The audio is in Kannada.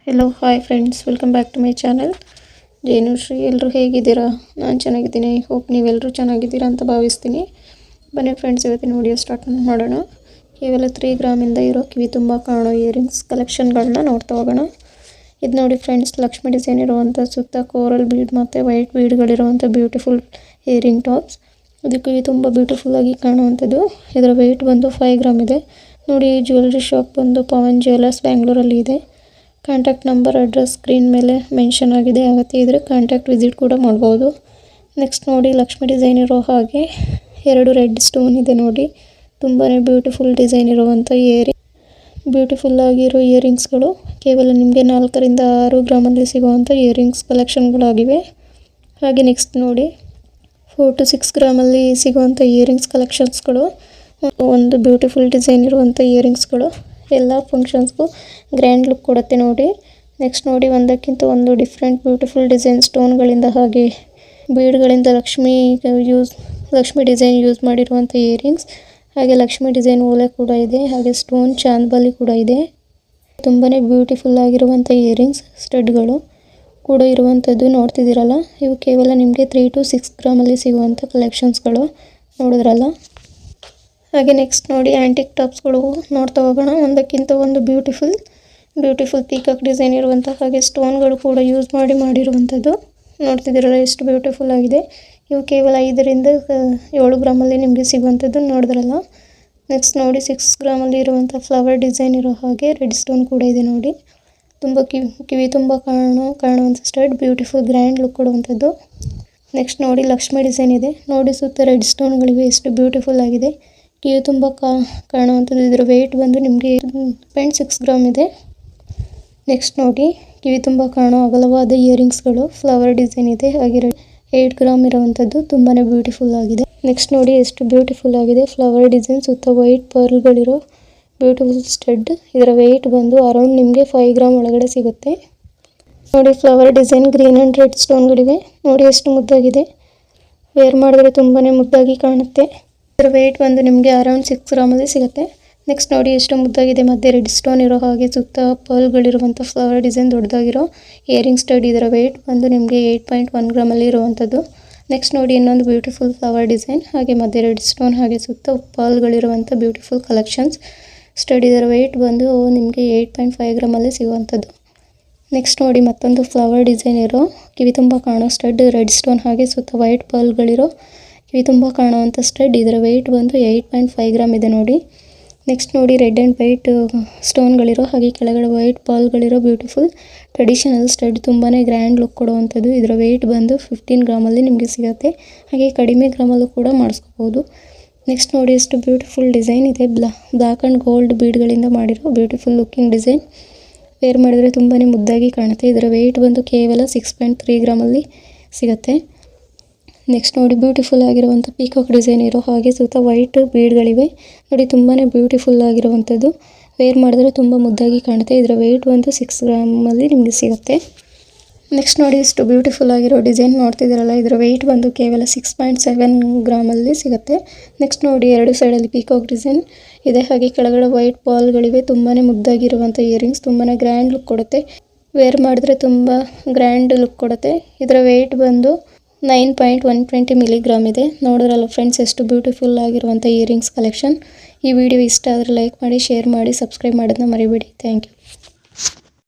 Hello hi friends, welcome back to my channel Jenushree. ಎಲ್ಲರೂ ಹೇಗಿದ್ದೀರಾ? ನಾನು ಚೆನ್ನಾಗಿದ್ದೀನಿ. ಹೋಪ್ ನೀವೆಲ್ಲರೂ ಚೆನ್ನಾಗಿದ್ದೀರಾ ಅಂತ ಭಾವಿಸ್ತೀನಿ. ಬನ್ನಿ ಫ್ರೆಂಡ್ಸ್, ಇವತ್ತಿನ ವಿಡಿಯೋ ಸ್ಟಾರ್ಟ್ ಮಾಡೋಣ. ಕೇವಲ 3 ಗ್ರಾಮಿಂದ ಇರೋ ಕಿವಿ ತುಂಬ ಕಾಣೋ ಇಯರಿಂಗ್ಸ್ ಕಲೆಕ್ಷನ್ಗಳನ್ನ ನೋಡ್ತಾ ಹೋಗೋಣ. ಇದು ನೋಡಿ ಫ್ರೆಂಡ್ಸ್, ಲಕ್ಷ್ಮಿ ಡಿಸೈನ್ ಇರುವಂಥ ಸುತ್ತ ಕೋರಲ್ ಬೀಡ್ ಮತ್ತು ವೈಟ್ ಬೀಡ್ಗಳಿರುವಂಥ ಬ್ಯೂಟಿಫುಲ್ ಇಯರಿಂಗ್ ಟಾಪ್ಸ್. ಇದು ಕಿವಿ ತುಂಬ ಬ್ಯೂಟಿಫುಲ್ಲಾಗಿ ಕಾಣುವಂಥದ್ದು. ಇದರ ವೆಯ್ಟ್ ಬಂದು 5 ಗ್ರಾಮ್ ಇದೆ. ನೋಡಿ, ಈ ಜ್ಯುವೆಲ್ರಿ ಶಾಪ್ ಬಂದು ಪವನ್ ಜ್ಯುವೆಲರ್ಸ್ ಬ್ಯಾಂಗ್ಳೂರಲ್ಲಿ ಇದೆ. ಕಾಂಟ್ಯಾಕ್ಟ್ ನಂಬರ್, ಅಡ್ರೆಸ್ ಸ್ಕ್ರೀನ್ ಮೇಲೆ ಮೆನ್ಷನ್ ಆಗಿದೆ. ಅಗತ್ಯ ಇದ್ದರೆ ಕಾಂಟ್ಯಾಕ್ಟ್ ವಿಸಿಟ್ ಕೂಡ ಮಾಡ್ಬೋದು. ನೆಕ್ಸ್ಟ್ ನೋಡಿ, ಲಕ್ಷ್ಮಿ ಡಿಸೈನ್ ಇರೋ ಹಾಗೆ 2 ರೆಡ್ ಸ್ಟೋನ್ ಇದೆ ನೋಡಿ. ತುಂಬಾ ಬ್ಯೂಟಿಫುಲ್ ಡಿಸೈನ್ ಇರುವಂಥ ಬ್ಯೂಟಿಫುಲ್ ಆಗಿರೋ ಇಯರಿಂಗ್ಸ್ಗಳು ಕೇವಲ ನಿಮಗೆ 4 ರಿಂದ 6 ಗ್ರಾಮಲ್ಲಿ ಸಿಗುವಂಥ ಇಯರಿಂಗ್ಸ್ ಕಲೆಕ್ಷನ್ಗಳಾಗಿವೆ. ಹಾಗೆ ನೆಕ್ಸ್ಟ್ ನೋಡಿ, 4 to 6 ಗ್ರಾಮಲ್ಲಿ ಸಿಗುವಂಥ ಇಯರಿಂಗ್ಸ್ ಕಲೆಕ್ಷನ್ಸ್ಗಳು. ಒಂದು ಬ್ಯೂಟಿಫುಲ್ ಡಿಸೈನ್ ಇರುವಂಥ ಇಯರಿಂಗ್ಸ್ಗಳು ಎಲ್ಲ ಫಂಕ್ಷನ್ಸ್ಗೂ ಗ್ರ್ಯಾಂಡ್ ಲುಕ್ ಕೊಡುತ್ತೆ ನೋಡಿ. ನೆಕ್ಸ್ಟ್ ನೋಡಿ, ಒಂದಕ್ಕಿಂತ ಒಂದು ಡಿಫ್ರೆಂಟ್ ಬ್ಯೂಟಿಫುಲ್ ಡಿಸೈನ್ ಸ್ಟೋನ್ಗಳಿಂದ ಹಾಗೆ ಬೀಡ್ಗಳಿಂದ ಲಕ್ಷ್ಮಿ ಡಿಸೈನ್ ಯೂಸ್ ಮಾಡಿರುವಂಥ ಇಯರಿಂಗ್ಸ್. ಹಾಗೆ ಲಕ್ಷ್ಮಿ ಡಿಸೈನ್ ಓಲೆ ಕೂಡ ಇದೆ. ಹಾಗೆ ಸ್ಟೋನ್ ಚಾಂದ್ಬಾಲಿ ಕೂಡ ಇದೆ. ತುಂಬಾ ಬ್ಯೂಟಿಫುಲ್ ಆಗಿರುವಂಥ ಇಯರಿಂಗ್ಸ್ ಸ್ಟಡ್ಗಳು ಕೂಡ ಇರುವಂಥದ್ದು ನೋಡ್ತಿದ್ದೀರಲ್ಲ. ಇವು ಕೇವಲ ನಿಮಗೆ 3 to 6 ಗ್ರಾಮಲ್ಲಿ ಸಿಗುವಂಥ ಕಲೆಕ್ಷನ್ಸ್ಗಳು ನೋಡಿದ್ರಲ್ಲ. ಹಾಗೆ ನೆಕ್ಸ್ಟ್ ನೋಡಿ, ಆ್ಯಂಟಿಕ್ ಟಾಪ್ಸ್ಗಳು ನೋಡ್ತಾ ಹೋಗೋಣ. ಒಂದಕ್ಕಿಂತ ಒಂದು ಬ್ಯೂಟಿಫುಲ್ ಪೀಕಾಕ್ ಡಿಸೈನ್ ಇರುವಂಥ ಹಾಗೆ ಸ್ಟೋನ್ಗಳು ಕೂಡ ಯೂಸ್ ಮಾಡಿರುವಂಥದ್ದು ನೋಡ್ತಿದ್ದೀರಲ್ಲ, ಎಷ್ಟು ಬ್ಯೂಟಿಫುಲ್ ಆಗಿದೆ. ಇವು ಕೇವಲ 5 ರಿಂದ 7 ಗ್ರಾಮಲ್ಲಿ ನಿಮಗೆ ಸಿಗುವಂಥದ್ದು ನೋಡಿದ್ರಲ್ಲ. ನೆಕ್ಸ್ಟ್ ನೋಡಿ, 6 ಗ್ರಾಮಲ್ಲಿ ಇರುವಂಥ ಫ್ಲವರ್ ಡಿಸೈನ್ ಇರೋ ಹಾಗೆ ರೆಡ್ ಸ್ಟೋನ್ ಕೂಡ ಇದೆ ನೋಡಿ. ತುಂಬ ಕಿವಿ ತುಂಬ ಕಾಣುವಂಥ ಸ್ಟಡ್, ಬ್ಯೂಟಿಫುಲ್ ಗ್ರ್ಯಾಂಡ್ ಲುಕ್ ಕೊಡುವಂಥದ್ದು. ನೆಕ್ಸ್ಟ್ ನೋಡಿ, ಲಕ್ಷ್ಮಿ ಡಿಸೈನ್ ಇದೆ ನೋಡಿ. ಸುತ್ತ ರೆಡ್ ಸ್ಟೋನ್ಗಳಿವೆ, ಎಷ್ಟು ಬ್ಯೂಟಿಫುಲ್ ಆಗಿದೆ. ಕಿವಿ ತುಂಬ ಕಾಣುವಂಥದ್ದು. ಇದರ ವೆಯ್ಟ್ ಬಂದು ನಿಮಗೆ 6 ಗ್ರಾಮ್ ಇದೆ. ನೆಕ್ಸ್ಟ್ ನೋಡಿ, ಕಿವಿ ತುಂಬ ಕಾಣೋ ಅಗಲವಾದ ಇಯರಿಂಗ್ಸ್ಗಳು, ಫ್ಲವರ್ ಡಿಸೈನ್ ಇದೆ. ಹಾಗೆ 8 ಗ್ರಾಮ್ ಇರುವಂಥದ್ದು, ತುಂಬಾ ಬ್ಯೂಟಿಫುಲ್ ಆಗಿದೆ. ನೆಕ್ಸ್ಟ್ ನೋಡಿ, ಎಷ್ಟು ಬ್ಯೂಟಿಫುಲ್ ಆಗಿದೆ. ಫ್ಲವರ್ ಡಿಸೈನ್ ಸುತ್ತ ವೈಟ್ ಪರ್ಲ್ಗಳಿರೋ ಬ್ಯೂಟಿಫುಲ್ ಸ್ಟಡ್. ಇದರ ವೆಯ್ಟ್ ಬಂದು ಅರೌಂಡ್ ನಿಮಗೆ 5 ಗ್ರಾಮ್ ಒಳಗಡೆ ಸಿಗುತ್ತೆ ನೋಡಿ. Flower design green and red ಸ್ಟೋನ್ಗಳಿವೆ ನೋಡಿ, ಎಷ್ಟು ಮುದ್ದಾಗಿದೆ. ವೇರ್ ಮಾಡಿದ್ರೆ ತುಂಬಾ ಮುದ್ದಾಗಿ ಕಾಣುತ್ತೆ. ಇದರ ವೆಯ್ಟ್ ಬಂದು ನಿಮಗೆ ಅರೌಂಡ್ 6 ಗ್ರಾಮಲ್ಲಿ ಸಿಗುತ್ತೆ. ನೆಕ್ಸ್ಟ್ ನೋಡಿ, ಎಷ್ಟು ಮುದ್ದಾಗಿದೆ. ಮಧ್ಯೆ ರೆಡ್ ಸ್ಟೋನ್ ಇರೋ ಹಾಗೆ ಸುತ್ತ ಪರ್ಲ್ಗಳಿರುವಂಥ ಫ್ಲವರ್ ಡಿಸೈನ್ ದೊಡ್ಡದಾಗಿರೋ ಇಯರಿಂಗ್ ಸ್ಟಡ್. ಇದರ ವೆಯ್ಟ್ ಬಂದು ನಿಮಗೆ 8.1 ಗ್ರಾಮಲ್ಲಿ ಇರುವಂಥದ್ದು. ನೆಕ್ಸ್ಟ್ ನೋಡಿ, ಇನ್ನೊಂದು ಬ್ಯೂಟಿಫುಲ್ ಫ್ಲವರ್ ಡಿಸೈನ್, ಹಾಗೆ ಮಧ್ಯೆ ರೆಡ್ ಸ್ಟೋನ್, ಹಾಗೆ ಸುತ್ತ ಪರ್ಲ್ಗಳಿರುವಂಥ ಬ್ಯೂಟಿಫುಲ್ ಕಲೆಕ್ಷನ್ಸ್ ಸ್ಟಡ್. ಇದರ ವೆಯ್ಟ್ ಬಂದು ನಿಮಗೆ 8.5 ಗ್ರಾಮಲ್ಲಿ ಸಿಗುವಂಥದ್ದು. ನೆಕ್ಸ್ಟ್ ನೋಡಿ, ಮತ್ತೊಂದು ಫ್ಲವರ್ ಡಿಸೈನ್ ಇರೋ ಕಿವಿ ತುಂಬ ಕಾಣೋ ಸ್ಟಡ್, ರೆಡ್ ಸ್ಟೋನ್ ಹಾಗೆ ಸುತ್ತ ವೈಟ್ ಪರ್ಲ್ಗಳಿರೋ ಕಿವಿ ತುಂಬ ಕಾಣುವಂಥ ಸ್ಟಡ್. ಇದರ ವೆಯ್ಟ್ ಬಂದು 8.5 ಗ್ರಾಮ್ ಇದೆ ನೋಡಿ. ನೆಕ್ಸ್ಟ್ ನೋಡಿ, ರೆಡ್ ಆ್ಯಂಡ್ ವೈಟ್ ಸ್ಟೋನ್ಗಳಿರೋ ಹಾಗೆ ಕೆಳಗಡೆ ವೈಟ್ ಪಾಲ್ಗಳಿರೋ ಬ್ಯೂಟಿಫುಲ್ ಟ್ರೆಡಿಷನಲ್ ಸ್ಟಡ್, ತುಂಬಾ ಗ್ರ್ಯಾಂಡ್ ಲುಕ್ ಕೊಡುವಂಥದ್ದು. ಇದರ ವೆಯ್ಟ್ ಬಂದು 15 ಗ್ರಾಮಲ್ಲಿ ನಿಮಗೆ ಸಿಗುತ್ತೆ. ಹಾಗೆ ಕಡಿಮೆ ಗ್ರಾಮಲ್ಲೂ ಕೂಡ ಮಾಡಿಸ್ಕೋಬೋದು. ನೆಕ್ಸ್ಟ್ ನೋಡಿ, ಎಷ್ಟು ಬ್ಯೂಟಿಫುಲ್ ಡಿಸೈನ್ ಇದೆ. ಬ್ಲ್ಯಾಕ್ ಆ್ಯಂಡ್ ಗೋಲ್ಡ್ ಬೀಡ್ಗಳಿಂದ ಮಾಡಿರೋ ಬ್ಯೂಟಿಫುಲ್ ಲುಕ್ಕಿಂಗ್ ಡಿಸೈನ್. ವೇರ್ ಮಾಡಿದರೆ ತುಂಬಾ ಮುದ್ದಾಗಿ ಕಾಣುತ್ತೆ. ಇದರ ವೆಯ್ಟ್ ಬಂದು ಕೇವಲ 6.3 ಗ್ರಾಮಲ್ಲಿ ಸಿಗುತ್ತೆ. ನೆಕ್ಸ್ಟ್ ನೋಡಿ, ಬ್ಯೂಟಿಫುಲ್ ಆಗಿರುವಂಥ ಪೀಕಾಕ್ ಡಿಸೈನ್ ಇರೋ ಹಾಗೆ ಸುತ್ತ ವೈಟ್ ಬೀಡ್ಗಳಿವೆ ನೋಡಿ. ತುಂಬಾ ಬ್ಯೂಟಿಫುಲ್ ಆಗಿರುವಂಥದ್ದು. ವೇರ್ ಮಾಡಿದ್ರೆ ತುಂಬ ಮುದ್ದಾಗಿ ಕಾಣುತ್ತೆ. ಇದರ ವೆಯ್ಟ್ ಬಂದು 6 ಗ್ರಾಮಲ್ಲಿ ನಿಮಗೆ ಸಿಗುತ್ತೆ. ನೆಕ್ಸ್ಟ್ ನೋಡಿ, ಎಷ್ಟು ಬ್ಯೂಟಿಫುಲ್ ಆಗಿರೋ ಡಿಸೈನ್ ನೋಡ್ತಿದ್ದೀರಲ್ಲ. ಇದರ ವೆಯ್ಟ್ ಬಂದು ಕೇವಲ 6.7 ಗ್ರಾಮಲ್ಲಿ ಸಿಗುತ್ತೆ. ನೆಕ್ಸ್ಟ್ ನೋಡಿ, 2 ಸೈಡಲ್ಲಿ ಪೀಕಾಕ್ ಡಿಸೈನ್ ಇದೆ. ಹಾಗೆ ಕೆಳಗಡೆ ವೈಟ್ ಬಾಲ್ಗಳಿವೆ. ತುಂಬಾ ಮುದ್ದಾಗಿರುವಂಥ ಇಯರಿಂಗ್ಸ್, ತುಂಬಾ ಗ್ರ್ಯಾಂಡ್ ಲುಕ್ ಕೊಡುತ್ತೆ. ವೇರ್ ಮಾಡಿದ್ರೆ ತುಂಬ ಗ್ರ್ಯಾಂಡ್ ಲುಕ್ ಕೊಡುತ್ತೆ. ಇದರ ವೆಯ್ಟ್ ಬಂದು 9.120 ಮಿಲಿಗ್ರಾಮ್ ಇದೆ. ನೋಡಿದ್ರಲ್ಲ ಫ್ರೆಂಡ್ಸ್, ಎಷ್ಟು ಬ್ಯೂಟಿಫುಲ್ ಆಗಿರುವಂಥ ಇಯರಿಂಗ್ಸ್ ಕಲೆಕ್ಷನ್. ಈ ವಿಡಿಯೋ ಇಷ್ಟ ಆದರೆ ಲೈಕ್ ಮಾಡಿ, ಶೇರ್ ಮಾಡಿ, ಸಬ್ಸ್ಕ್ರೈಬ್ ಮಾಡೋದನ್ನ ಮರಿಬೇಡಿ. Thank you.